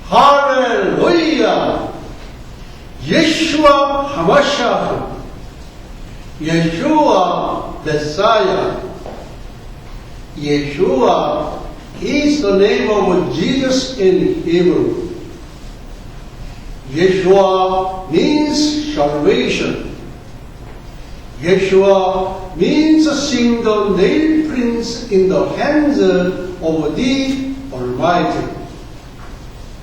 할렐루야! 예수와 하마샤흐, 예수와 메사야, Yeshua is the name of Jesus in Hebrew. Yeshua means salvation. Yeshua means seeing the nail prints in the hands of the Almighty.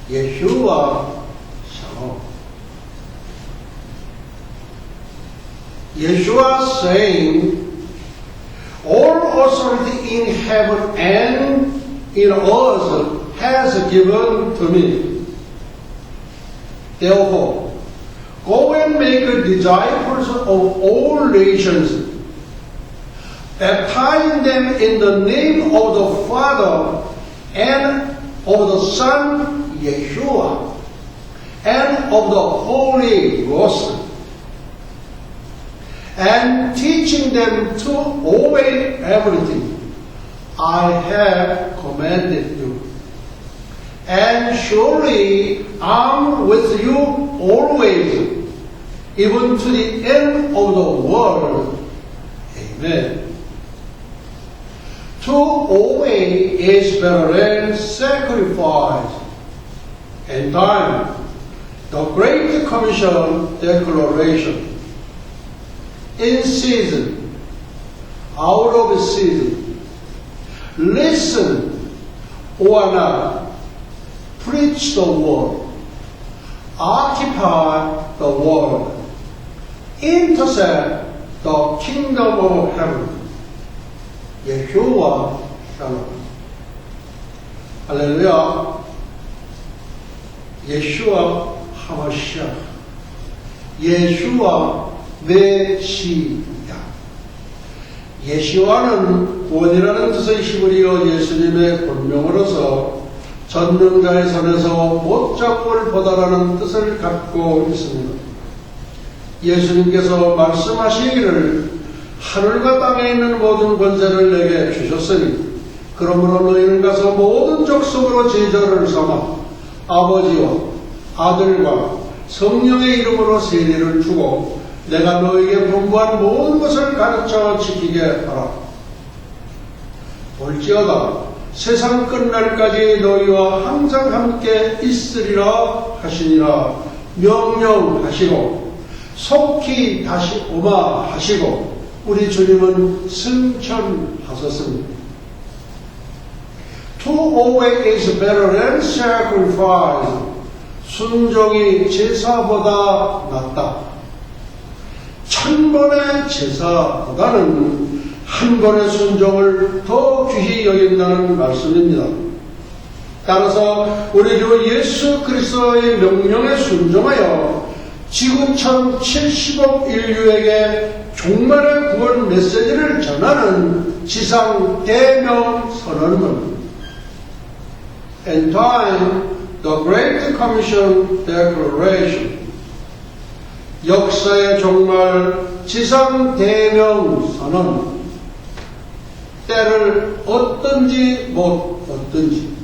Yeshua Shalom. Yeshua saying, all authority in heaven and in earth has given to me. Therefore, go and make disciples of all nations, baptizing them in the name of the Father and of the Son, Yeshua, and of the Holy Ghost, and teaching them to obey everything I have commanded you. And surely I'm with you always, even to the end of the world. Amen. To obey is better than sacrifice and time. The Great Commission Declaration. In season, out of season, listen or not, preach the word, occupy the world, intercept the kingdom of heaven. Yeshua Shalom. 할렐루야. 예수와 하마시아, 예수와 메시아. 예수와는 구원이라는 뜻의 히브리어 예수님의 본명으로서 전능자의 손에서 못 잡을 보다라는 뜻을 갖고 있습니다. 예수님께서 말씀하시기를 하늘과 땅에 있는 모든 권세를 내게 주셨으니 그러므로 너희는 가서 모든 족속으로 제자를 삼아 아버지와 아들과 성령의 이름으로 세례를 주고 내가 너에게 분부한 모든 것을 가르쳐 지키게 하라. 볼지어다 세상 끝날까지 너희와 항상 함께 있으리라 하시니라. 명령하시고 속히 다시 오마 하시고 우리 주님은 승천하셨습니다. To obey is better than sacrifice. 순종이 제사보다 낫다. 1000번의 제사보다는 한 번의 순종을 더 귀히 여긴다는 말씀입니다. 따라서 우리 주 예수 그리스도의 명령에 순종하여 지구촌 70억 인류에게 종말의 구원 메시지를 전하는 지상 대명 선언문 End Time, the Great Commission Declaration. 역사의 종말 지상 대명 선언. 때를 얻든지 못 얻든지,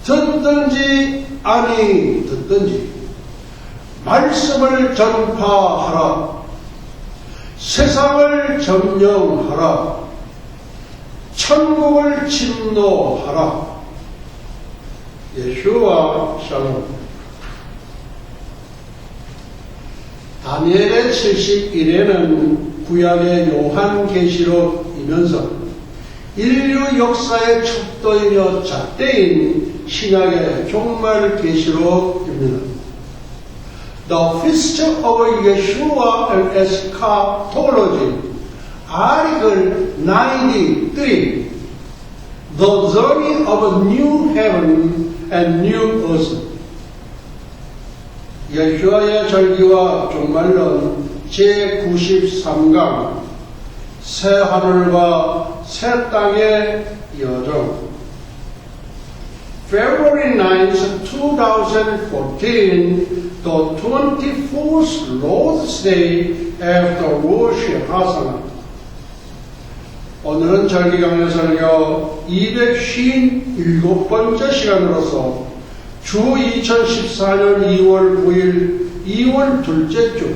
듣든지 아니 듣든지 말씀을 전파하라. 세상을 점령하라. 천국을 침노하라. 예수와 샬롬. 다니엘의 71회는 구약의 요한계시록이면서 인류 역사의 척도이며 잣대인 신약의 종말계시록입니다. The Feast of Yeshua and Eschatology, Article 93, The Journey of a New Heaven and New Earth. 예수와의 절기와 종말론 제93강 새 하늘과 새 땅의 여정. February 9th, 2014, the 24th Lord's Day after Rosh Hashanah. 오늘은 절기강의 설교 257번째 시간으로서 주 2014년 2월 9일 2월 둘째 주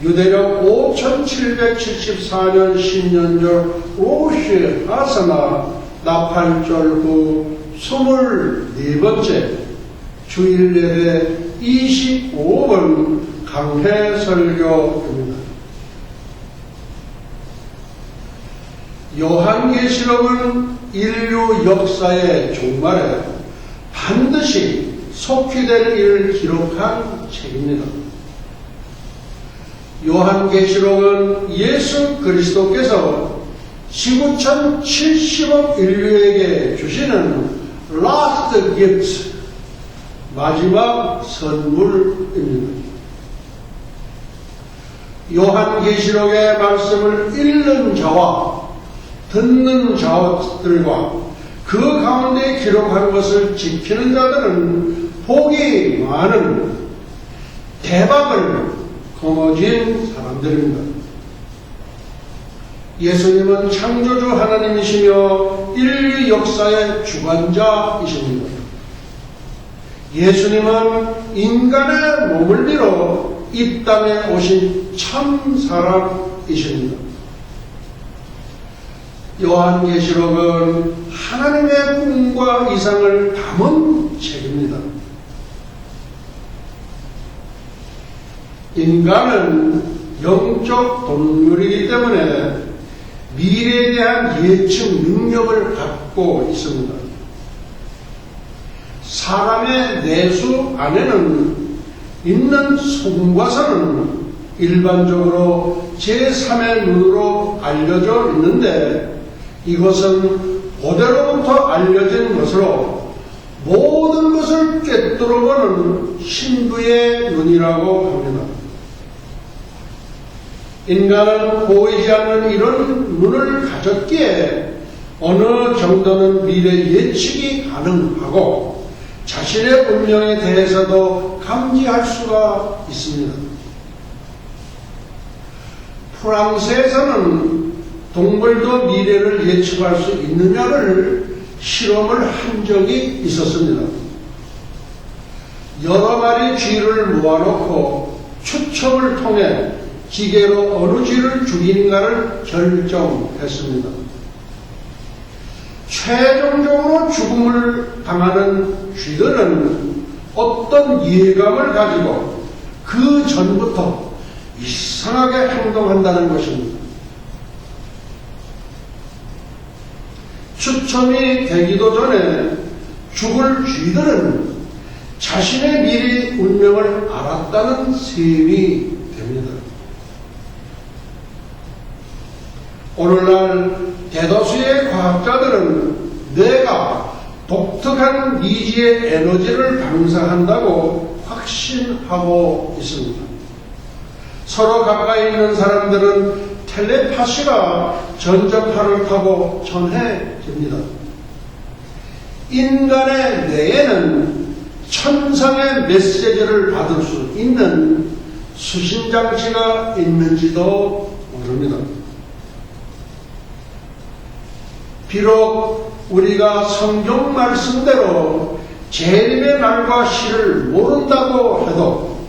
유대력 5774년 신년절 로시 하사나 나팔절 후 24번째 주일 예배 25번 강해 설교입니다. 요한계시록은 인류 역사의 종말에 반드시 속히 될 일을 기록한 책입니다. 요한계시록은 예수 그리스도께서 지구촌 70억 인류에게 주시는 Last Gift, 마지막 선물입니다. 요한계시록의 말씀을 읽는 자와 듣는 자들과 그 가운데 기록한 것을 지키는 자들은 복이 많은 대박을 거머쥔 사람들입니다. 예수님은 창조주 하나님이시며 인류 역사의 주관자이십니다. 예수님은 인간의 몸을 빌어 이 땅에 오신 참 사람이십니다. 요한계시록은 하나님의 꿈과 이상을 담은 책입니다. 인간은 영적 동물이기 때문에 미래에 대한 예측 능력을 갖고 있습니다. 사람의 내수 안에는 있는 손과서는 일반적으로 제3의 눈으로 알려져 있는데 이것은 고대로부터 알려진 것으로 모든 것을 꿰뚫어보는 신부의 눈이라고 합니다. 인간은 보이지 않는 이런 눈을 가졌기에 어느 정도는 미래 예측이 가능하고 자신의 운명에 대해서도 감지할 수가 있습니다. 프랑스에서는 동물도 미래를 예측할 수 있느냐를 실험을 한 적이 있었습니다. 여러 마리 쥐를 모아놓고 추첨을 통해 기계로 어느 쥐를 죽이는가를 결정했습니다. 최종적으로 죽음을 당하는 쥐들은 어떤 예감을 가지고 그 전부터 이상하게 행동한다는 것입니다. 추첨이 되기도 전에 죽을 쥐들은 자신의 미래 운명을 알았다는 셈이 됩니다. 오늘날 대다수의 과학자들은 뇌가 독특한 미지의 에너지를 방사한다고 확신하고 있습니다. 서로 가까이 있는 사람들은 텔레파시가 전자파를 타고 전해집니다. 인간의 뇌에는 천상의 메시지를 받을 수 있는 수신장치가 있는지도 모릅니다. 비록 우리가 성경 말씀대로 재림의 날과 시를 모른다고 해도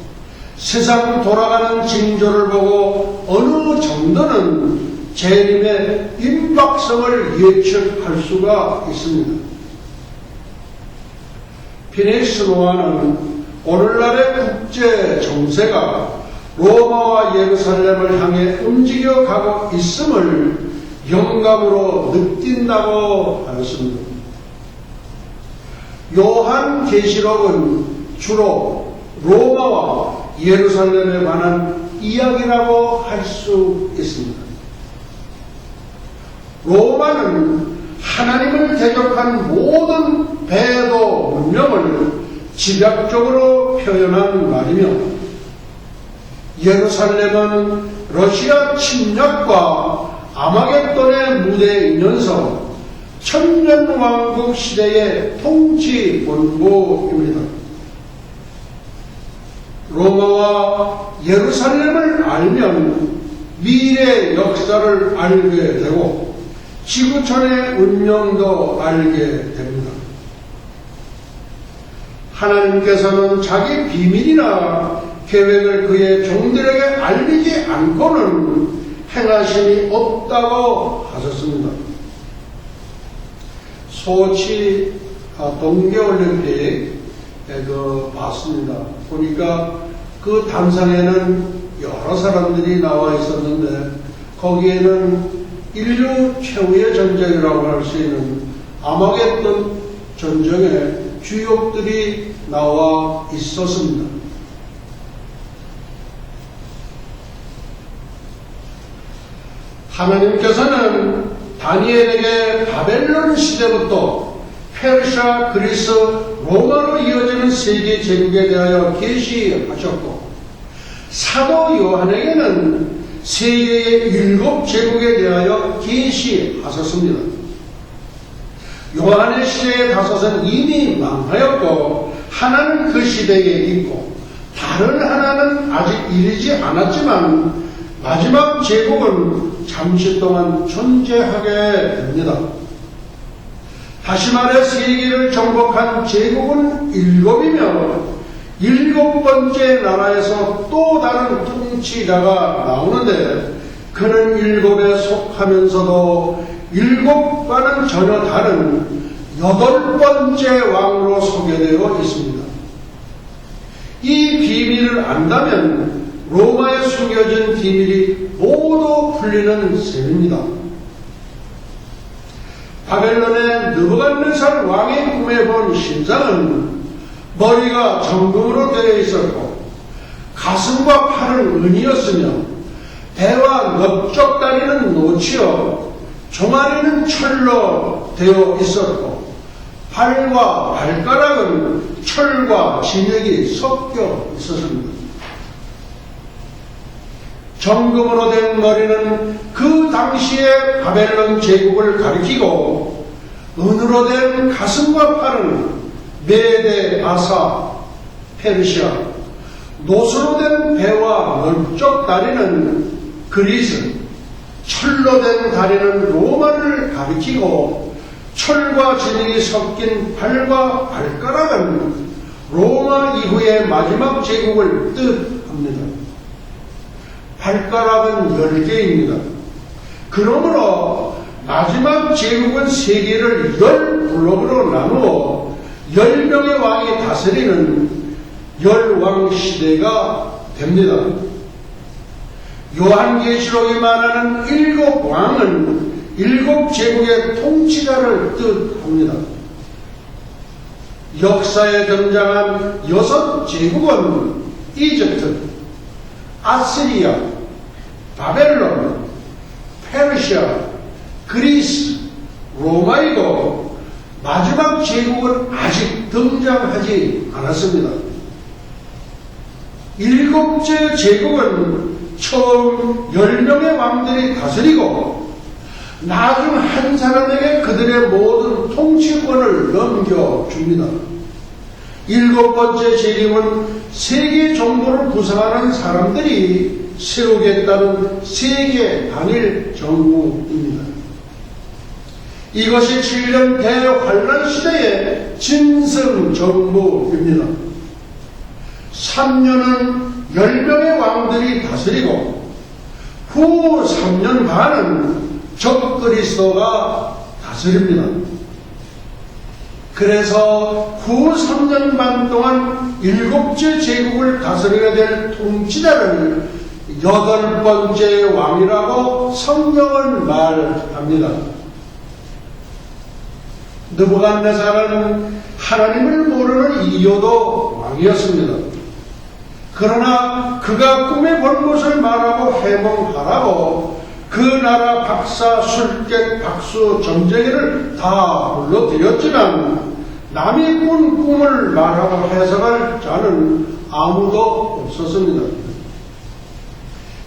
세상 돌아가는 징조를 보고 어느 정도는 재림의 임박성을 예측할 수가 있습니다. 피니스 노아는 오늘날의 국제 정세가 로마와 예루살렘을 향해 움직여 가고 있음을 영감으로 느낀다고 하였습니다. 요한계시록은 주로 로마와 예루살렘에 관한 이야기라고 할 수 있습니다. 로마는 하나님을 대적한 모든 배도 문명을 집약적으로 표현한 말이며 예루살렘은 러시아 침략과 아마겟돈의 무대이면서 천년왕국 시대의 통치 본부입니다. 로마와 예루살렘을 알면 미래 역사를 알게 되고 지구촌의 운명도 알게 됩니다. 하나님께서는 자기 비밀이나 계획을 그의 종들에게 알리지 않고는 행하심이 없다고 하셨습니다. 소치 동계올림픽 봤습니다. 보니까 그 단상에는 여러 사람들이 나와 있었는데 거기에는 인류 최후의 전쟁이라고 할 수 있는 아마겟돈 전쟁의 주역들이 나와 있었습니다. 하나님께서는 다니엘에게 바벨론 시대부터 페르시아, 그리스, 로마로 이어지는 세계 제국에 대하여 계시하셨고 사도 요한에게는 세계의 7제국에 대하여 계시하셨습니다. 요한의 시대의 다섯은 이미 망하였고 하나는 그 시대에 있고 다른 하나는 아직 이르지 않았지만 마지막 제국은 잠시 동안 존재하게 됩니다. 다시 말해 세계를 정복한 제국은 7이며 7번째 나라에서 또 다른 통치자가 나오는데 그는 7에 속하면서도 7과는 전혀 다른 8번째 왕으로 소개되어 있습니다. 이 비밀을 안다면 로마에 숨겨진 비밀이 모두 풀리는 셈입니다. 바벨론의 느부갓네살 왕이 꿈에 본 신상은 머리가 정금으로 되어 있었고 가슴과 팔은 은이었으며 배와 넓적 다리는 노치여 종아리는 철로 되어 있었고 팔과 발가락은 철과 진흙이 섞여 있었습니다. 정금으로 된 머리는 그 당시의 바벨론 제국을 가리키고 은으로 된 가슴과 팔은 메데, 아사, 페르시아, 노수로 된 배와 넓적 다리는 그리스, 철로 된 다리는 로마를 가리키고 철과 진흙이 섞인 팔과 발가락은 로마 이후의 마지막 제국을 뜻합니다. 발가락은 10개입니다. 그러므로 마지막 제국은 세계를 10블록으로 나누어 10명의 왕이 다스리는 10왕 시대가 됩니다. 요한계시록이 말하는 7왕은 7제국의 통치자를 뜻합니다. 역사에 등장한 6제국은 이집트, 아시리아, 바벨론, 페르시아, 그리스, 로마이고 마지막 제국은 아직 등장하지 않았습니다. 7째 제국은 처음 10명의 왕들이 다스리고 나중 한 사람에게 그들의 모든 통치권을 넘겨줍니다. 7번째 제국은 세계 정부를 구성하는 사람들이 세우겠다는 세계 단일 정부입니다. 이것이 7년 대환란 시대의 진성 정부입니다. 3년은 10명의 왕들이 다스리고 후 3년 반은 적그리스도가 다스립니다. 그래서 후 3년 반 동안 7째 제국을 다스려야 될 통치자를 8번째 왕이라고 성경은 말합니다. 느부갓네살은 하나님을 모르는 이요도 왕이었습니다. 그러나 그가 꿈에 본 것을 말하고 해몽하라고 그 나라 박사, 술객, 박수, 점쟁이를 다 불러들였지만 남이 꾼 꿈을 말하고 해석할 자는 아무도 없었습니다.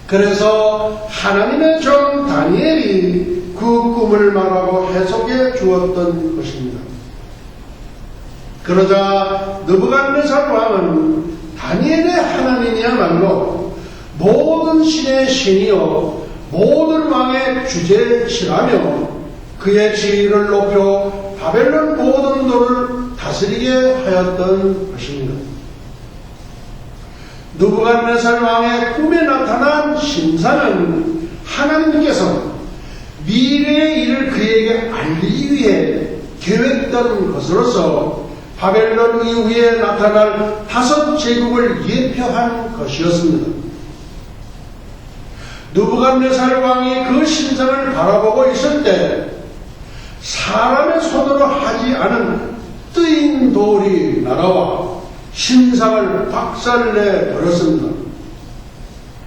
그래서 하나님의 종 다니엘이 그 꿈을 말하고 해석해 주었던 것입니다. 그러자 느부갓네살 왕은 다니엘의 하나님이야말로 모든 신의 신이요 모든 왕의 주제시라며 그의 지위를 높여 바벨론 모든 도를 다스리게 하였던 것입니다. 느부갓네살 왕의 꿈에 나타난 신사는 하나님께서 미래의 일을 그에게 알리기 위해 계획했던 것으로서 바벨론 이후에 나타날 5제국을 예표한 것이었습니다. 느부갓네살 왕이 그 신상을 바라보고 있을 때 사람의 손으로 하지 않은 뜨인 돌이 날아와 신상을 박살내 버렸습니다.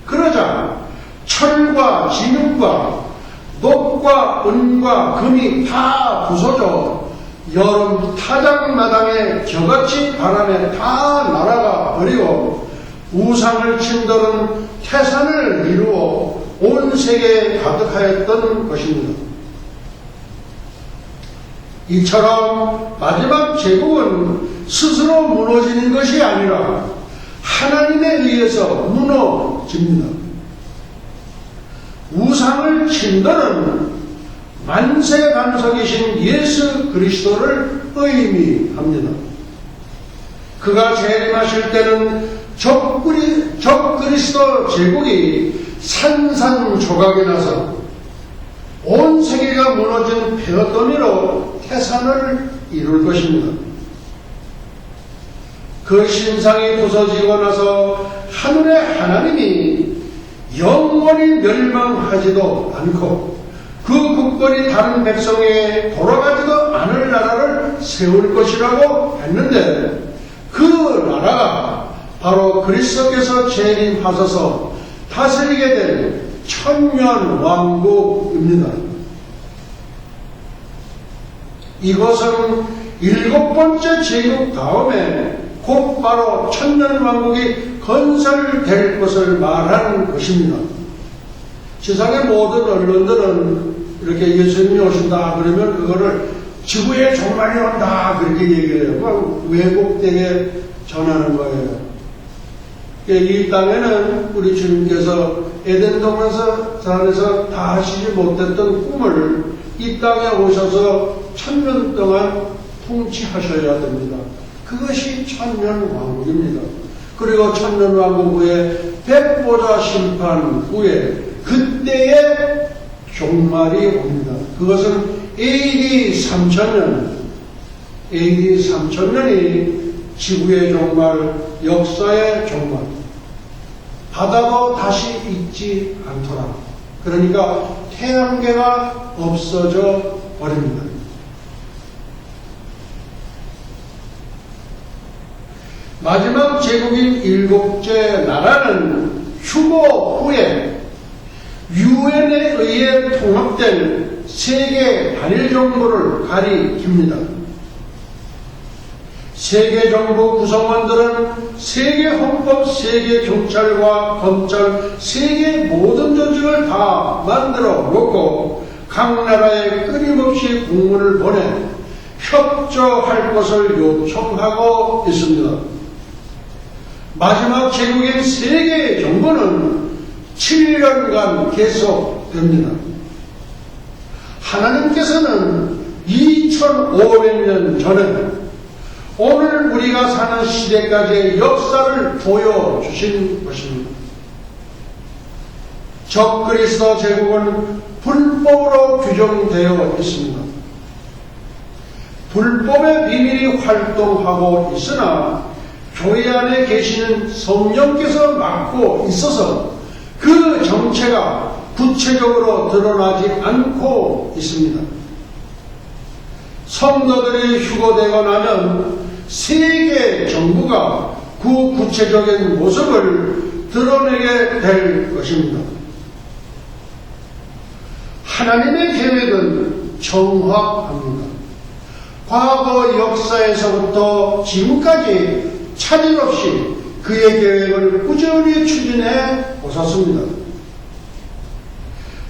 그러자 철과 진흙과 녹과 은과 금이 다 부서져 여름 타작마당에 겨같이 바람에 다 날아가 버리고 우상을 침돌은 태산을 이루어 온 세계에 가득하였던 것입니다. 이처럼 마지막 제국은 스스로 무너지는 것이 아니라 하나님에 의해서 무너집니다. 우상을 침도는 만세간석이신 예수 그리스도를 의미합니다. 그가 재림하실 때는 적그리스도 제국이 산산조각이 나서 온 세계가 무너진 폐허더미로 태산을 이룰 것입니다. 그 신상이 부서지고 나서 하늘의 하나님이 영원히 멸망하지도 않고 그 국권이 다른 백성에게 돌아가지도 않을 나라를 세울 것이라고 했는데 그 나라가 바로 그리스도께서 재림하셔서 다스리게 될 천년왕국입니다. 이것은 7번째 제국 다음에 곧바로 천년왕국이 건설될 것을 말하는 것입니다. 세상의 모든 언론들은 이렇게 예수님이 오신다 그러면 그거를 지구의 종말이 온다 그렇게 얘기해요. 왜곡되게 전하는 거예요. 이 땅에는 우리 주님께서 에덴 동산에서 다 하시지 못했던 꿈을 이 땅에 오셔서 1000년 동안 통치하셔야 됩니다. 그것이 천년왕국입니다. 그리고 천년왕국 후에 백보자 심판 후에 그때의 종말이 옵니다. 그것은 AD 3000년이 지구의 종말, 역사의 종말. 바다도 다시 있지 않더라. 그러니까 태양계가 없어져 버립니다. 마지막 제국인 7째 나라는 휴거 후에 유엔에 의해 통합된 세계 단일 정부를 가리킵니다. 세계 정부 구성원들은 세계 헌법, 세계 경찰과 검찰, 세계 모든 조직을 다 만들어 놓고 각 나라에 끊임없이 공문을 보내 협조할 것을 요청하고 있습니다. 마지막 제국인 세계 정부는 7년간 계속됩니다. 하나님께서는 2500년 전에 오늘 우리가 사는 시대까지의 역사를 보여주신 것입니다. 적그리스도 제국은 불법으로 규정되어 있습니다. 불법의 비밀이 활동하고 있으나 교회 안에 계시는 성령께서 맡고 있어서 그 정체가 구체적으로 드러나지 않고 있습니다. 성도들이 휴거되고 나면 세계 정부가 그 구체적인 모습을 드러내게 될 것입니다. 하나님의 계획은 정확합니다. 과거 역사에서부터 지금까지 차질 없이 그의 계획을 꾸준히 추진해 오셨습니다.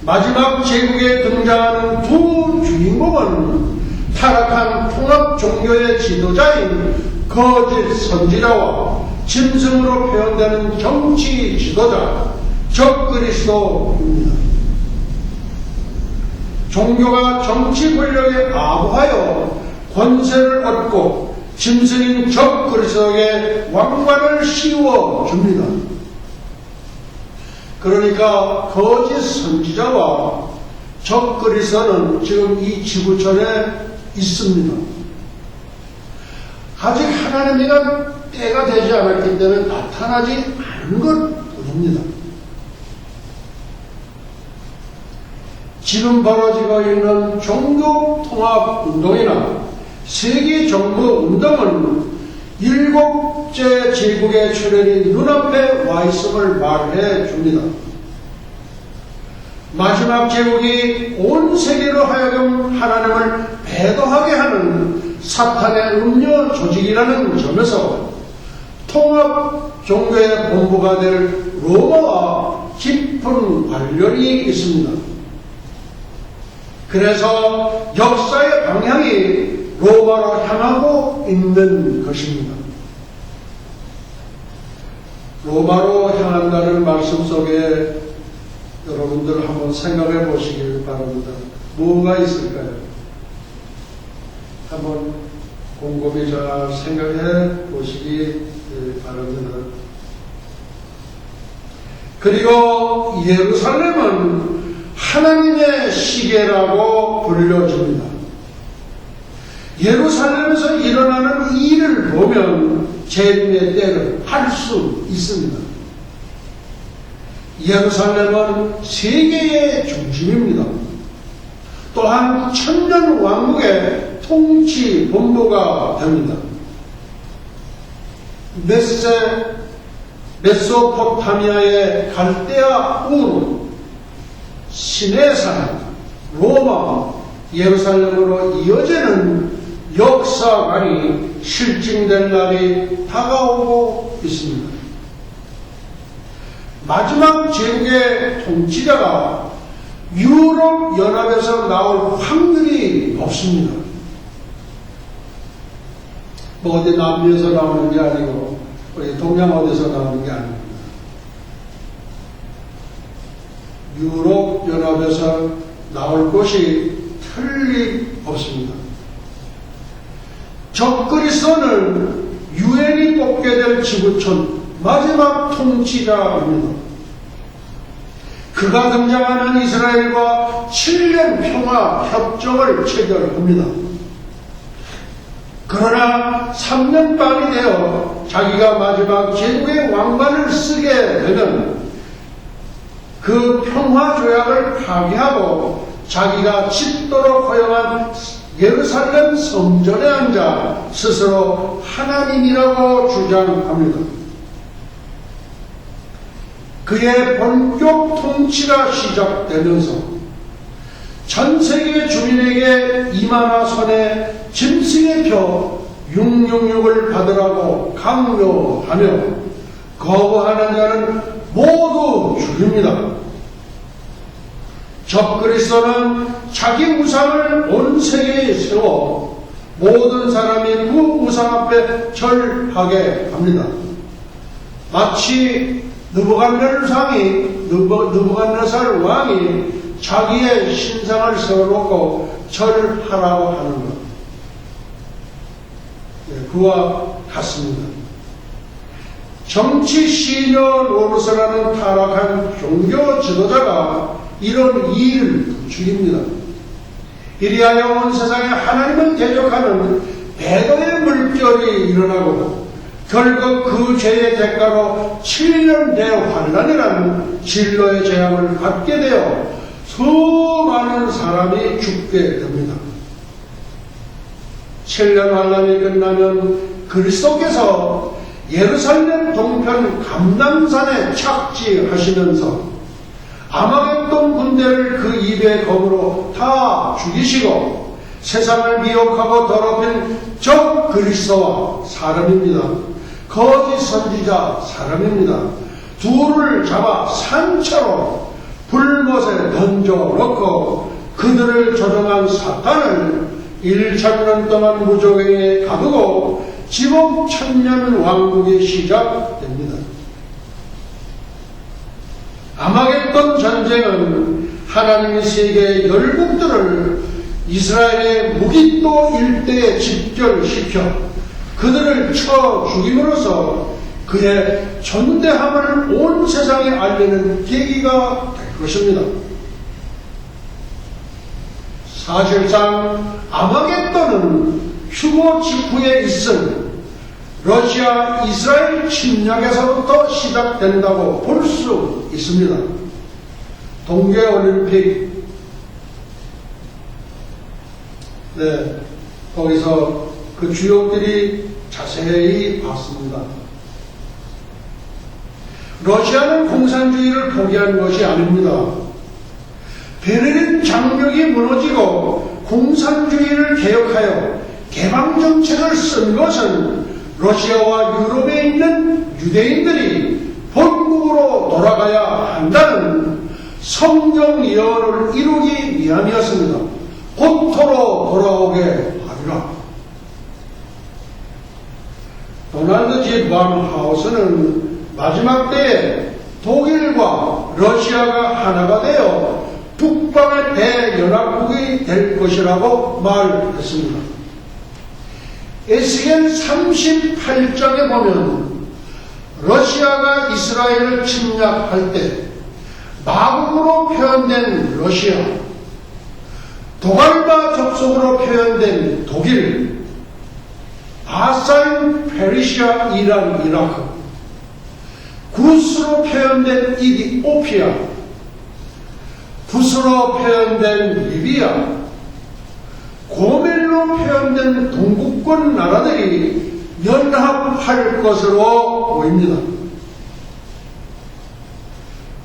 마지막 제국에 등장하는 두 주인공은 타락한 통합 종교의 지도자인 거짓 선지자와 짐승으로 표현되는 정치 지도자 적그리스도입니다. 종교가 정치 권력에 아부하여 권세를 얻고 짐승인 적그리스도에게 왕관을 씌워줍니다. 그러니까 거짓 선지자와 적그리스도는 지금 이 지구촌에 있습니다. 아직 하나님이가 때가 되지 않았기 때문에 나타나지 않은 것 뿐입니다. 지금 벌어지고 있는 종교통합운동이나 세계정부운동은 일곱째 제국의 출현이 눈앞에 와 있음을 말해 줍니다. 마지막 제국이 온 세계로 하여금 하나님을 배도하게 하는 사탄의 음료 조직이라는 점에서 통합 종교의 본부가 될 로마와 깊은 관련이 있습니다. 그래서 역사의 방향이 로마로 향하고 있는 것입니다. 로마로 향한다는 말씀 속에 여러분들 한번 생각해 보시길 바랍니다. 뭐가 있을까요? 한번 곰곰이 잘 생각해 보시기 바랍니다. 그리고 예루살렘은 하나님의 시계라고 불려집니다. 예루살렘에서 일어나는 일을 보면 재림의 때를 알 수 있습니다. 예루살렘은 세계의 중심입니다. 또한 천년 왕국의 통치 본부가 됩니다. 메소포타미아의 갈대아 우 시내산, 로마, 예루살렘으로 이어지는 역사관이 실증될 날이 다가오고 있습니다. 마지막 제국의 통치자가 유럽 연합에서 나올 확률이 높습니다. 뭐 어디 남미에서 나오는 게 아니고 우리 동양 어디서 나오는 게 아닙니다. 유럽 연합에서 나올 것이 틀림없습니다. 적그리스도는 유엔이 뽑게 될 지구촌 마지막 통치자입니다. 그가 등장하는 이스라엘과 7년 평화 협정을 체결합니다. 그러나 3년 반이 되어 자기가 마지막 제국의 왕관을 쓰게 되면 그 평화 조약을 파기하고 자기가 짓도록 허용한 예루살렘 성전에 앉아 스스로 하나님이라고 주장합니다. 그의 본격 통치가 시작되면서 전 세계 주민에게 이마나 손에 짐승의 표 666을 받으라고 강요하며 거부하는 자는 모두 죽입니다. 적그리스도는 자기 우상을 온 세계에 세워 모든 사람이 그 우상 앞에 절하게 합니다. 마치 느부갓네살 왕이 자기의 신상을 세워놓고 절하라고 하는 것, 그와 같습니다. 정치 시녀 노릇을 타락한 종교 지도자가 이런 일을 부추깁니다. 이리하여 온 세상에 하나님을 대적하는 배도의 물결이 일어나고 결국 그 죄의 대가로 7년 대환란이라는 진로의 재앙을 받게 되어 수많은 사람이 죽게 됩니다. 7년 환란이 끝나면 그리스도께서 예루살렘 동편 감람산에 착지하시면서 아마겟돈 군대를 그 입의 검으로 다 죽이시고 세상을 미혹하고 더럽힌 적 그리스도와 사람입니다. 거짓 선지자 사람입니다. 둘을 잡아 산채로 불못에 던져놓고 그들을 조종한 사탄을 1000년 동안 무조갱에 가두고 지옥 천년 왕국이 시작됩니다. 아마겟돈 전쟁은 하나님의 세계의 열국들을 이스라엘의 무기또 일대에 집결시켜 그들을 쳐 죽임으로써 그의 전대함을 온 세상에 알리는 계기가 될 것입니다. 사실상 아마겟돈은 휴거 직후에 있을 러시아 이스라엘 침략에서부터 시작된다고 볼 수 있습니다. 동계올림픽, 거기서 그 주역들이 자세히 봤습니다. 러시아는 공산주의를 포기한 것이 아닙니다. 베를린 장벽이 무너지고 공산주의를 개혁하여 개방정책을 쓴 것은 러시아와 유럽에 있는 유대인들이 본국으로 돌아가야 한다는 성경 예언을 이루기 위함이었습니다. 고토로 돌아오게 하리라. 도널드 G. 밤하우스는 마지막 때에 독일과 러시아가 하나가 되어 북방의 대연합국이 될 것이라고 말했습니다. 에스겔 38장에 보면 러시아가 이스라엘을 침략할 때 마국으로 표현된 러시아, 도갈바 족속으로 표현된 독일, 바사인, 페르시아, 이란, 이라크, 구스로 표현된 이디오피아, 붓으로 표현된 리비아, 고멜로 표현된 동국권 나라들이 연합할 것으로 보입니다.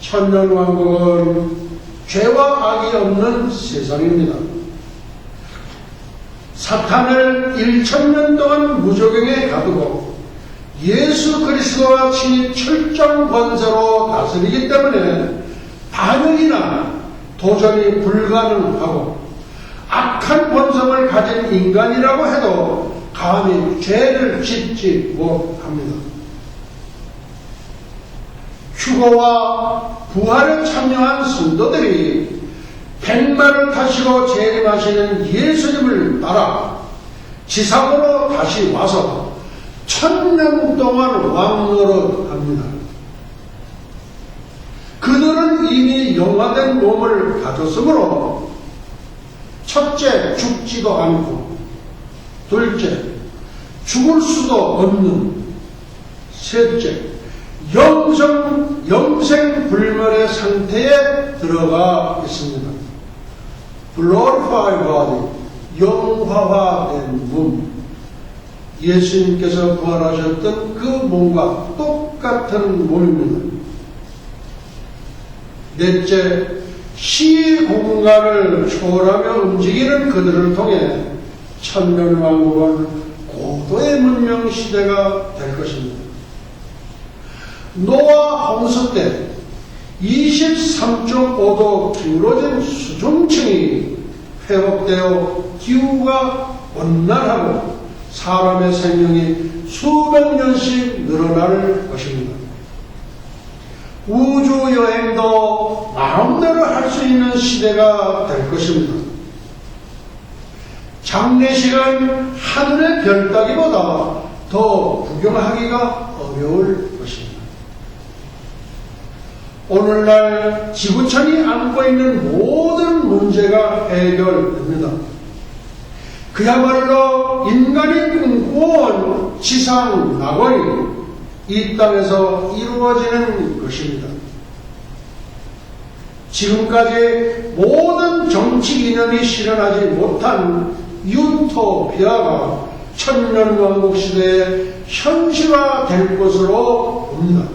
천년왕국은 죄와 악이 없는 세상입니다. 사탄을 1000년 동안 무조갱에 가두고 예수 그리스도와 친히 철저한 권세로 다스리기 때문에 반역이나 도전이 불가능하고 악한 본성을 가진 인간이라고 해도 감히 죄를 짓지 못합니다. 휴거와 부활에 참여한 성도들이 백마를 타시고 재림하시는 예수님을 따라 지상으로 다시 와서 1000년 동안 왕노릇합니다. 그들은 이미 영화된 몸을 가졌으므로 첫째, 죽지도 않고, 둘째, 죽을 수도 없는, 셋째, 영생불멸의 상태에 들어가 있습니다. Glorified body, 영화화된 몸. 예수님께서 부활하셨던 그 몸과 똑같은 몸입니다. 넷째, 시공간을 초월하며 움직이는 그들을 통해 천년왕국은 고도의 문명시대가 될 것입니다. 노아 홍수 때 23.5도 기울어진 수중층이 회복되어 기후가 온난하고 사람의 생명이 수백 년씩 늘어날 것입니다. 우주여행도 마음대로 할 수 있는 시대가 될 것입니다. 장례식은 하늘의 별 따기보다 더 구경하기가 어려울 것입니다. 오늘날 지구촌이 안고 있는 모든 문제가 해결됩니다. 그야말로 인간이 꿈꾸어온 지상 낙원이 이 땅에서 이루어지는 것입니다. 지금까지 모든 정치 이념이 실현하지 못한 유토피아가 천년왕국 시대에 현실화될 것으로 봅니다.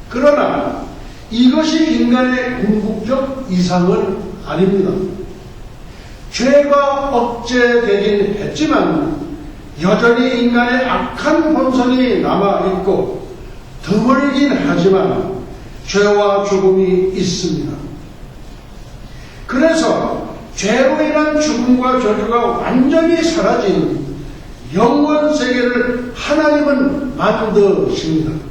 그러나 이것이 인간의 궁극적 이상은 아닙니다. 죄가 억제되긴 했지만 여전히 인간의 악한 본성이 남아있고 드물긴 하지만 죄와 죽음이 있습니다. 그래서 죄로 인한 죽음과 저주가 완전히 사라진 영원 세계를 하나님은 만드십니다.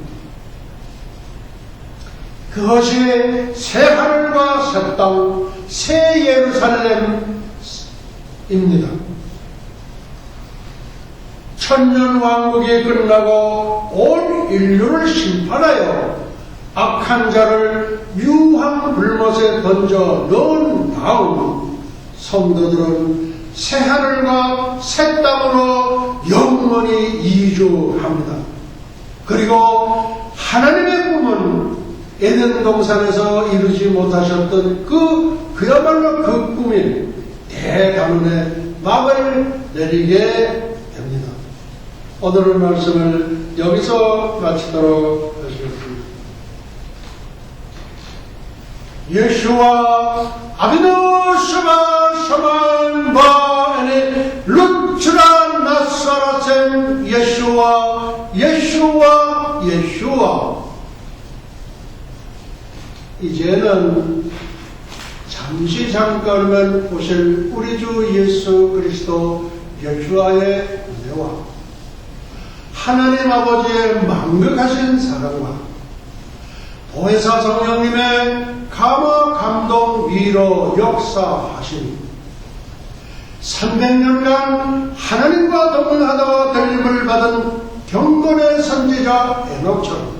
그것이 새 하늘과 새 땅, 새 예루살렘입니다. 천년 왕국이 끝나고 온 인류를 심판하여 악한 자를 유황 불못에 던져 넣은 다음 성도들은 새 하늘과 새 땅으로 영원히 이주합니다. 그리고 하나님의 꿈은 에덴 동산에서 이루지 못하셨던 그야말로 그 꿈인 대가문의 막을 내리게 됩니다. 오늘의 말씀을 여기서 마치도록 하시겠습니다. 예수와 아비노 샤마 샤만 바에네 루츠라 나사라셈 예수와 이제는 잠시 잠깐만 오실 우리 주 예수 그리스도 예수와의 은혜와 하나님 아버지의 만극하신 사랑과 보혜사 성령님의 감화 감동 위로 역사하시니 300년간 하나님과 동행하다가 들림을 받은 경건의 선지자 에녹처럼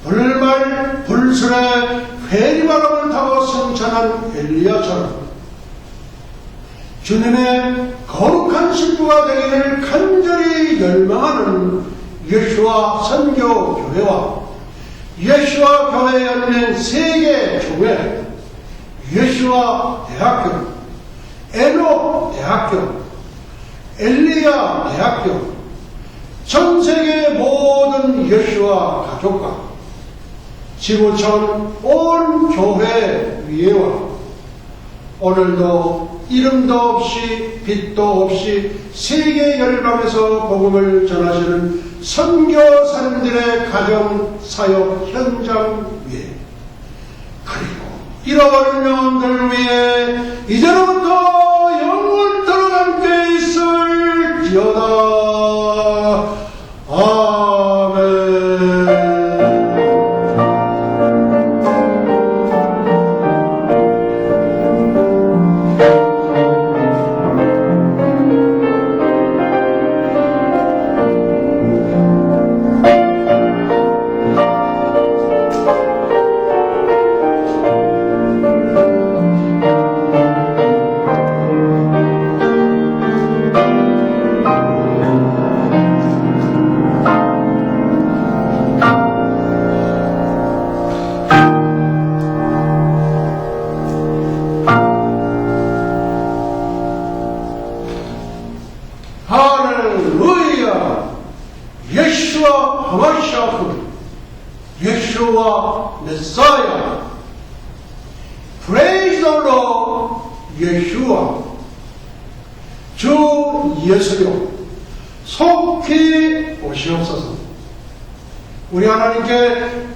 불말 불순의 회리바람을 타고 승천한 엘리야처럼 주님의 거룩한 신부가 되기를 간절히 열망하는 예수와 선교교회와 예수와 교회 연맹 세계 교회, 예수와 대학교, 에녹 대학교, 엘리야 대학교, 전 세계 모든 예수와 가족과 지구촌 온 교회 위에와 오늘도 이름도 없이 빛도 없이 세계 열방에서 복음을 전하시는 선교사님들의 가정 사역 현장 위에 그리고 잃어버린 영혼들 위에 이제로부터 영원토록 함께 있을지어다. 아멘. 예수와 메사야. Praise the Lord. 예수와 주 예수여 속히 오시옵소서. 우리 하나님께